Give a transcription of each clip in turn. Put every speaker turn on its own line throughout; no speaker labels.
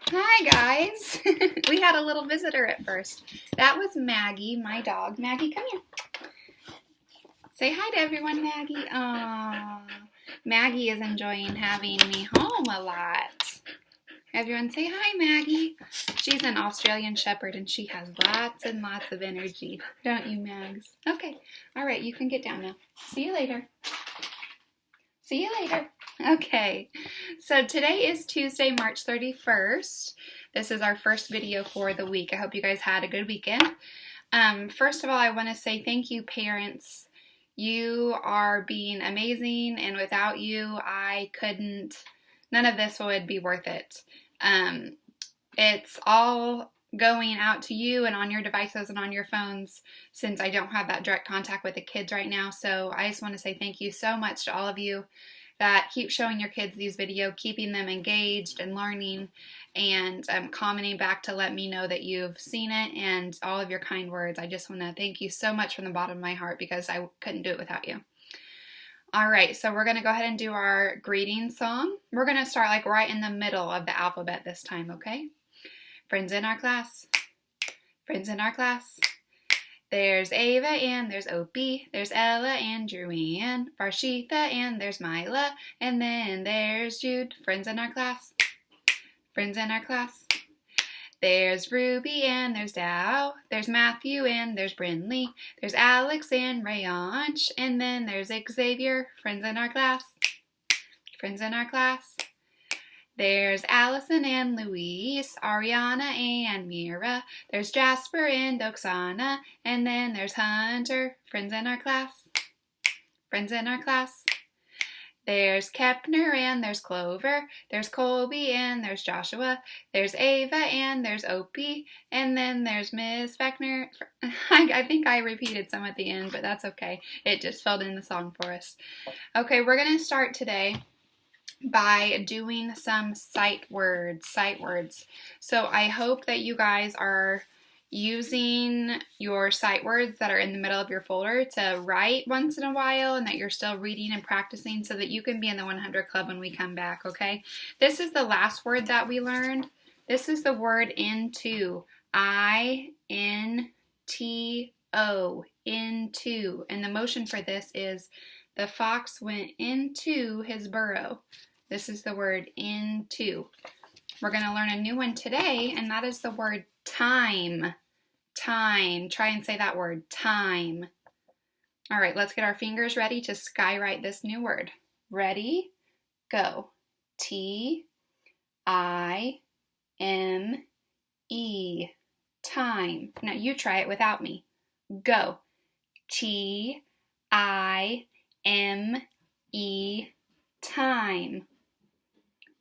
Hi guys. We had a little visitor at first. That was Maggie, my dog. Maggie, come here. Say hi to everyone, Maggie. Aww. Maggie is enjoying having me home a lot. Everyone say hi, Maggie. She's an Australian Shepherd and she has lots and lots of energy. Don't you, Mags? Okay. All right, you can get down now. See you later. See you later. Okay, so today is Tuesday, March 31st. This is our first video for the week. I hope you guys had a good weekend. First of all, I want to say thank you, parents. You are being amazing, and without you, none of this would be worth it. It's all going out to you and on your devices and on your phones since I don't have that direct contact with the kids right now. So I just want to say thank you so much to all of you that keep showing your kids these videos, keeping them engaged and learning, and commenting back to let me know that you've seen it, and all of your kind words. I just want to thank you so much from the bottom of my heart because I couldn't do it without you. All right, so we're going to go ahead and do our greeting song. We're going to start like right in the middle of the alphabet this time, okay? Friends in our class, friends in our class. There's Ava and there's Opie, there's Ella and Joanne, Varshitha and there's Mila, and then there's Jude. Friends in our class, friends in our class. There's Ruby and there's Dow, there's Matthew and there's Brinley, there's Alex and Rayanch, and then there's Xavier. Friends in our class, friends in our class. There's Allison and Louise, Ariana and Mira, there's Jasper and Oksana, and then there's Hunter. Friends in our class, friends in our class. There's Kepner and there's Clover, there's Colby and there's Joshua, there's Ava and there's Opie, and then there's Miss Beckner. I think I repeated some at the end, but that's okay. It just filled in the song for us. Okay, we're going to start today by doing some sight words. So I hope that you guys are using your sight words that are in the middle of your folder to write once in a while, and that you're still reading and practicing so that you can be in the 100 club when we come back, okay? This is the last word that we learned. This is the word into. I-N-T-O, into. And the motion for this is the fox went into his burrow. This is the word into. We're going to learn a new one today, and that is the word time. Time. Try and say that word, time. All right, let's get our fingers ready to skywrite this new word. Ready? Go. T-I-M-E. Time. Now you try it without me. Go. T-I-M-E. Time.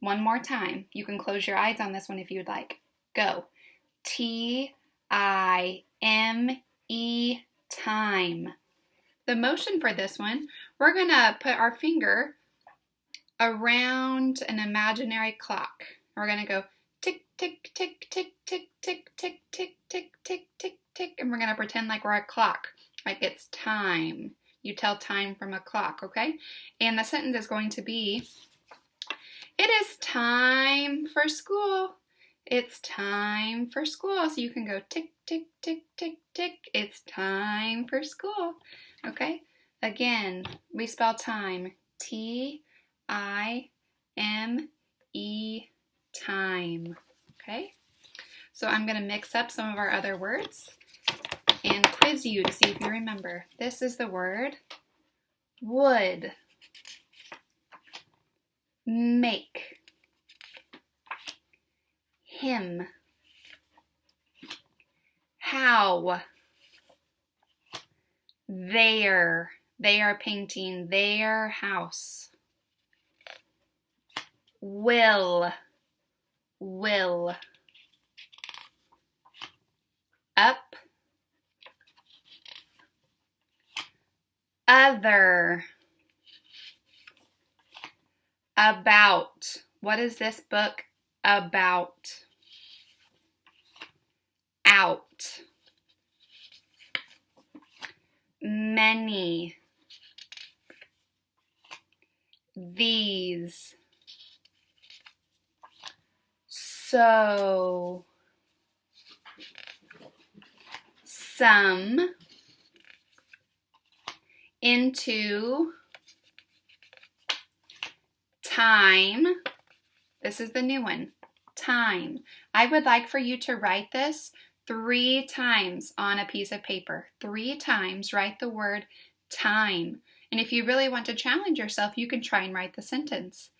One more time. You can close your eyes on this one if you'd like. Go. T-I-M-E. Time. The motion for this one, we're going to put our finger around an imaginary clock. We're going to go tick, tick, tick, tick, tick, tick, tick, tick, tick, tick, tick, tick, and we're going to pretend like we're a clock, like it's time. You tell time from a clock, okay? And the sentence is going to be, it is time for school. It's time for school. So you can go tick, tick, tick, tick, tick. It's time for school. Okay? Again, we spell time. T-I-M-E, time. Okay? So I'm going to mix up some of our other words and quiz you to see if you remember. This is the word would. Make. Him. How. There. They are painting their house. Will. Will. Up. Other. About. What is this book about? Out. Many. These. So, some, into, time. This is the new one, time. I would like for you to write this 3 times on a piece of paper. 3 times, write the word time. And if you really want to challenge yourself, you can try and write the sentence.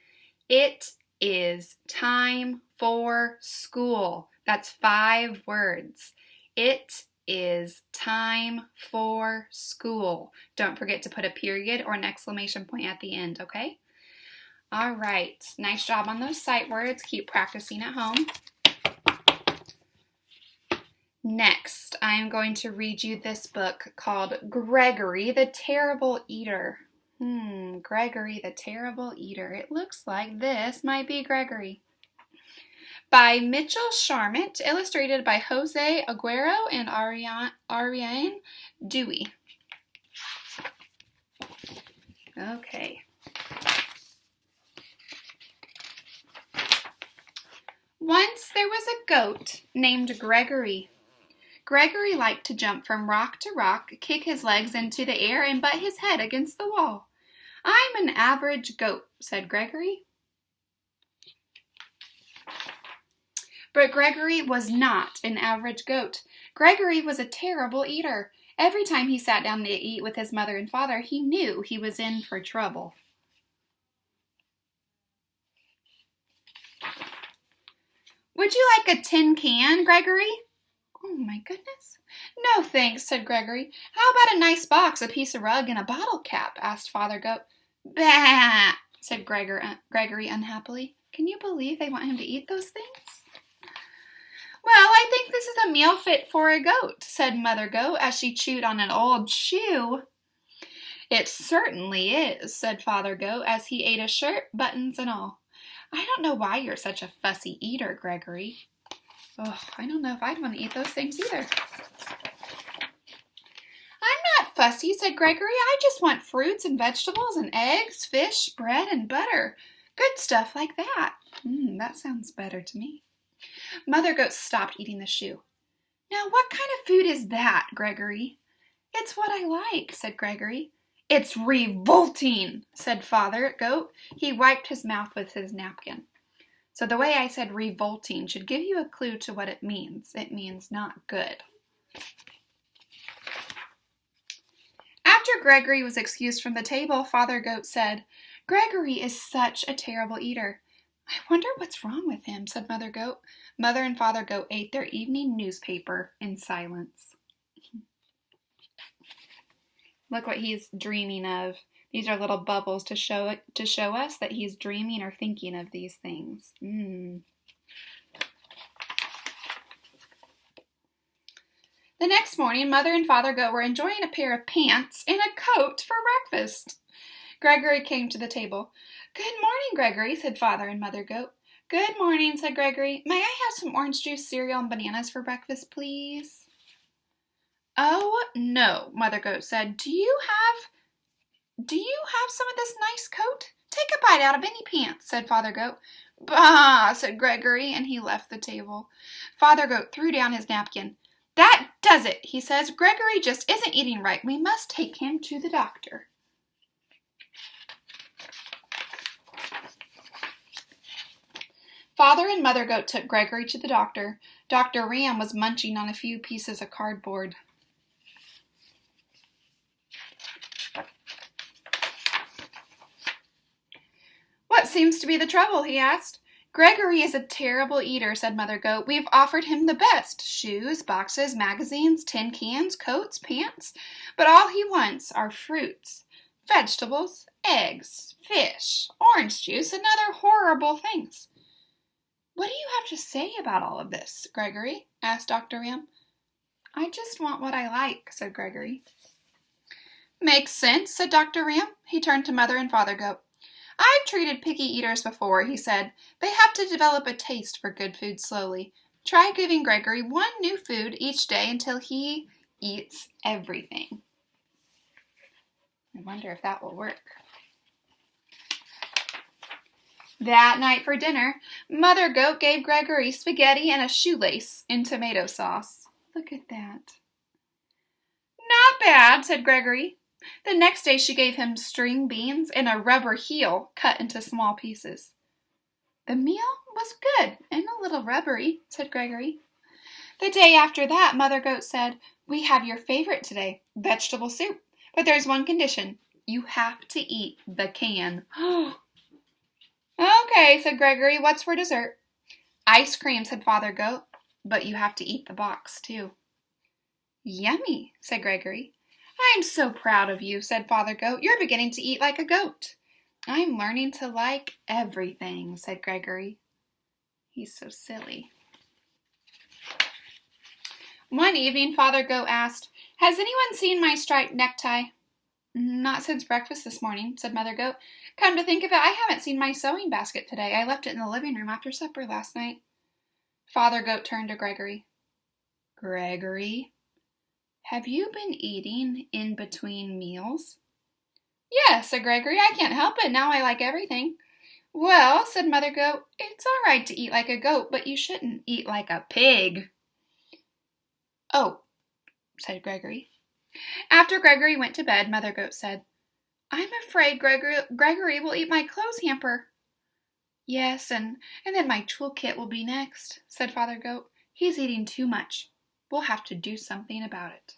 It is time for school. That's 5 words. It is time for school. Don't forget to put a period or an exclamation point at the end, okay? All right, nice job on those sight words. Keep practicing at home. Next, I'm going to read you this book called Gregory the Terrible Eater. Gregory the Terrible Eater. It looks like this might be Gregory. By Mitchell Sharmat, illustrated by Jose Aguero and Ariane Dewey. Okay. Once there was a goat named Gregory. Gregory liked to jump from rock to rock, kick his legs into the air, and butt his head against the wall. I'm an average goat, said Gregory. But Gregory was not an average goat. Gregory was a terrible eater. Every time he sat down to eat with his mother and father, he knew he was in for trouble. Would you like a tin can, Gregory? Oh, my goodness. No, thanks, said Gregory. How about a nice box, a piece of rug, and a bottle cap? Asked Father Goat. Bah, said Gregory unhappily. Can you believe they want him to eat those things? Well, I think this is a meal fit for a goat, said Mother Goat as she chewed on an old shoe. It certainly is, said Father Goat as he ate a shirt, buttons and all. I don't know why you're such a fussy eater, Gregory. Oh, I don't know if I'd want to eat those things either. I'm not fussy, said Gregory. I just want fruits and vegetables and eggs, fish, bread, and butter. Good stuff like that. That sounds better to me. Mother Goat stopped eating the shoe. Now, what kind of food is that, Gregory? It's what I like, said Gregory. It's revolting, said Father Goat. He wiped his mouth with his napkin. So the way I said revolting should give you a clue to what it means. It means not good. After Gregory was excused from the table, Father Goat said, Gregory is such a terrible eater. I wonder what's wrong with him, said Mother Goat. Mother and Father Goat ate their evening newspaper in silence. Look what he's dreaming of. These are little bubbles to show us that he's dreaming or thinking of these things. The next morning, Mother and Father Goat were enjoying a pair of pants and a coat for breakfast. Gregory came to the table. Good morning, Gregory, said Father and Mother Goat. Good morning, said Gregory. May I have some orange juice, cereal, and bananas for breakfast, please? Oh, no, Mother Goat said. Do you have some of this nice coat? Take a bite out of any pants, said Father Goat. Bah, said Gregory, and he left the table. Father Goat threw down his napkin. That does it, he says. Gregory just isn't eating right. We must take him to the doctor. Father and Mother Goat took Gregory to the doctor. Dr. Ram was munching on a few pieces of cardboard. What seems to be the trouble? He asked. Gregory is a terrible eater, said Mother Goat. We've offered him the best, shoes, boxes, magazines, tin cans, coats, pants, but all he wants are fruits, vegetables, eggs, fish, orange juice, and other horrible things. What do you have to say about all of this, Gregory? Asked Dr. Ram. I just want what I like, said Gregory. Makes sense, said Dr. Ram. He turned to Mother and Father Goat. I've treated picky eaters before, he said. They have to develop a taste for good food slowly. Try giving Gregory one new food each day until he eats everything. I wonder if that will work. That night for dinner, Mother Goat gave Gregory spaghetti and a shoelace in tomato sauce. Look at that. Not bad, said Gregory. The next day she gave him string beans and a rubber heel cut into small pieces. The meal was good and a little rubbery, said Gregory. The day after that, Mother Goat said, we have your favorite today, vegetable soup. But there's one condition. You have to eat the can. Okay, said Gregory. What's for dessert? Ice cream, said Father Goat. But you have to eat the box, too. Yummy, said Gregory. I'm so proud of you, said Father Goat. You're beginning to eat like a goat. I'm learning to like everything, said Gregory. He's so silly. One evening, Father Goat asked, has anyone seen my striped necktie? Not since breakfast this morning, said Mother Goat. Come to think of it, I haven't seen my sewing basket today. I left it in the living room after supper last night. Father Goat turned to Gregory. Gregory, have you been eating in between meals? Yes, said Gregory. I can't help it. Now I like everything. Well, said Mother Goat, it's all right to eat like a goat, but you shouldn't eat like a pig. Oh, said Gregory. After Gregory went to bed, Mother Goat said, I'm afraid Gregory will eat my clothes hamper. Yes, and then my toolkit will be next, said Father Goat. He's eating too much. We'll have to do something about it.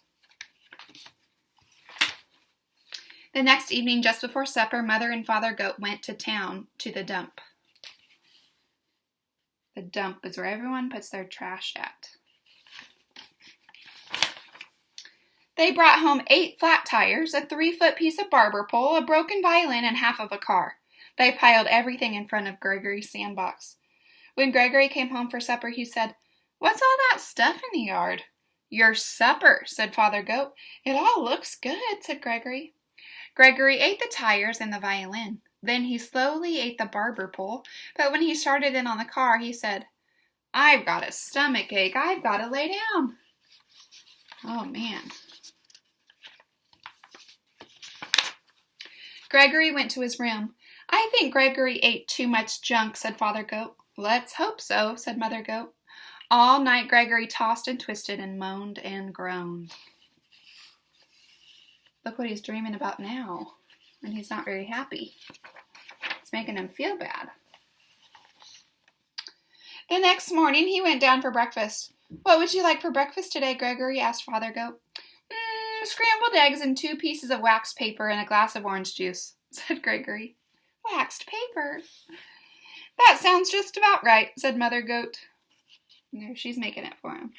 The next evening, just before supper, Mother and Father Goat went to town to the dump. The dump is where everyone puts their trash at. They brought home 8 flat tires, a 3-foot piece of barber pole, a broken violin, and half of a car. They piled everything in front of Gregory's sandbox. When Gregory came home for supper, he said, What's all that stuff in the yard? Your supper, said Father Goat. It all looks good, said Gregory. Gregory ate the tires and the violin. Then he slowly ate the barber pole, but when he started in on the car, he said, I've got a stomach ache. I've got to lay down. Oh, man. Gregory went to his room. I think Gregory ate too much junk, said Father Goat. Let's hope so, said Mother Goat. All night Gregory tossed and twisted and moaned and groaned. Look what he's dreaming about now. And he's not very happy. It's making him feel bad. The next morning he went down for breakfast. What would you like for breakfast today, Gregory? Asked Father Goat. Scrambled eggs and 2 pieces of waxed paper and a glass of orange juice, said Gregory. Waxed paper? That sounds just about right, said Mother Goat. There, she's making it for him.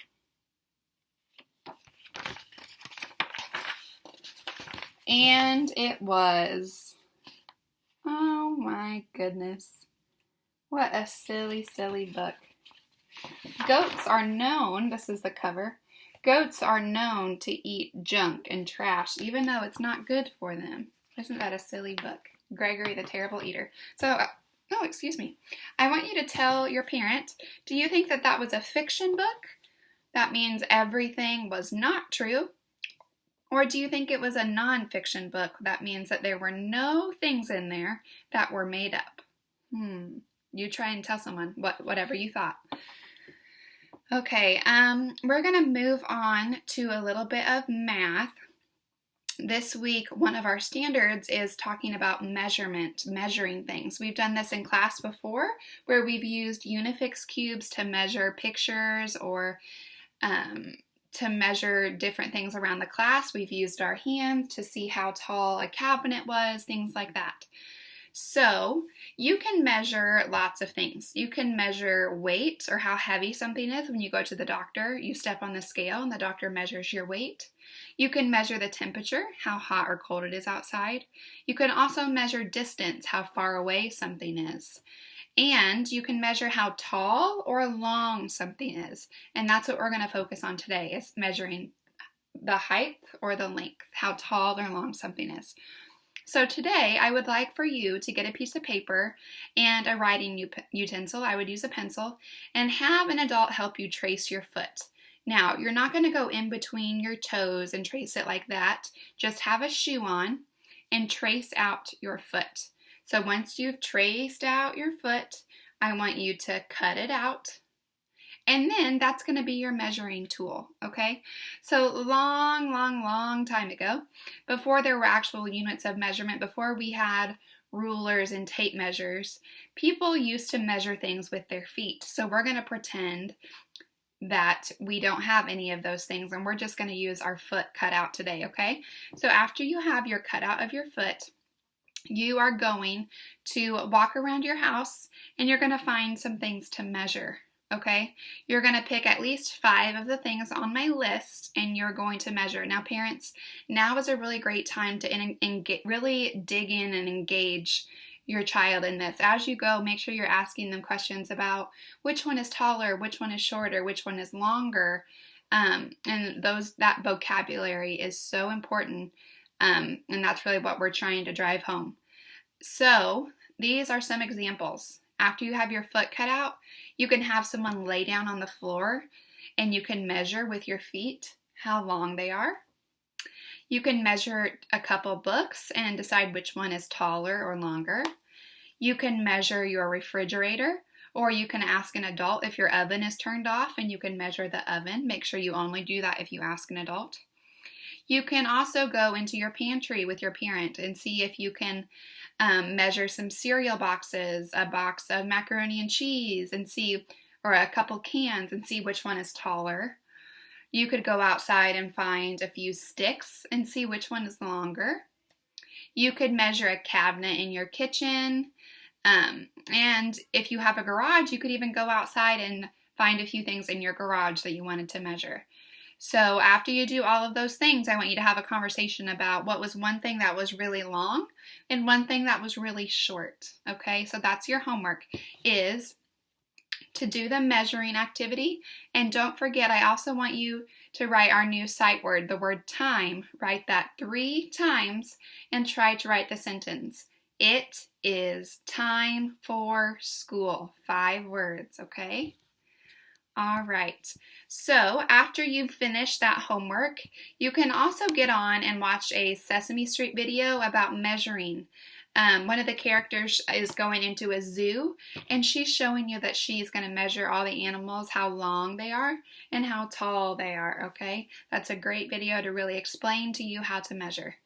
And it was. Oh my goodness. What a silly, silly book. Goats are known, this is the cover, goats are known to eat junk and trash, even though it's not good for them. Isn't that a silly book? Gregory the Terrible Eater. So, excuse me. I want you to tell your parent, do you think that that was a fiction book? That means everything was not true. Or do you think it was a nonfiction book? That means that there were no things in there that were made up. You try and tell someone whatever you thought. Okay, we're going to move on to a little bit of math. This week, one of our standards is talking about measuring things. We've done this in class before, where we've used Unifix cubes to measure pictures or to measure different things around the class. We've used our hands to see how tall a cabinet was, things like that. So you can measure lots of things. You can measure weight or how heavy something is when you go to the doctor. You step on the scale and the doctor measures your weight. You can measure the temperature, how hot or cold it is outside. You can also measure distance, how far away something is. And you can measure how tall or long something is. And that's what we're going to focus on today, is measuring the height or the length, how tall or long something is. So today I would like for you to get a piece of paper and a writing utensil. I would use a pencil, and have an adult help you trace your foot. Now, you're not going to go in between your toes and trace it like that. Just have a shoe on and trace out your foot. So once you've traced out your foot, I want you to cut it out. And then that's going to be your measuring tool, okay? So long time ago, before there were actual units of measurement, before we had rulers and tape measures, people used to measure things with their feet. So we're going to pretend that we don't have any of those things, and we're just going to use our foot cut out today, okay? So after you have your cutout of your foot, you are going to walk around your house and you're going to find some things to measure, okay? You're going to pick at least 5 of the things on my list and you're going to measure. Now, parents, now is a really great time to really dig in and engage your child in this. As you go, make sure you're asking them questions about which one is taller, which one is shorter, which one is longer, and that vocabulary is so important. And that's really what we're trying to drive home. So these are some examples. After you have your foot cut out, you can have someone lay down on the floor and you can measure with your feet how long they are. You can measure a couple books and decide which one is taller or longer. You can measure your refrigerator, or you can ask an adult if your oven is turned off and you can measure the oven. Make sure you only do that if you ask an adult. You can also go into your pantry with your parent and see if you can measure some cereal boxes, a box of macaroni and cheese, and see, or a couple cans, and see which one is taller. You could go outside and find a few sticks and see which one is longer. You could measure a cabinet in your kitchen. And if you have a garage, you could even go outside and find a few things in your garage that you wanted to measure. So after you do all of those things, I want you to have a conversation about what was one thing that was really long and one thing that was really short. Okay, so that's your homework, is to do the measuring activity. And don't forget, I also want you to write our new sight word, the word time. Write that 3 times and try to write the sentence. It is time for school. 5 words, okay? All right, so after you've finished that homework, you can also get on and watch a Sesame Street video about measuring. One of the characters is going into a zoo, and she's showing you that she's going to measure all the animals, how long they are, and how tall they are, okay? That's a great video to really explain to you how to measure.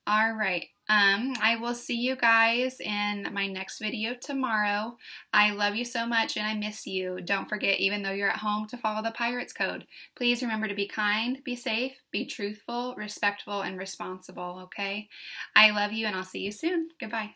All right, I will see you guys in my next video tomorrow. I love you so much and I miss you. Don't forget, even though you're at home, to follow the Pirates Code. Please remember to be kind, be safe, be truthful, respectful, and responsible, okay? I love you and I'll see you soon. Goodbye.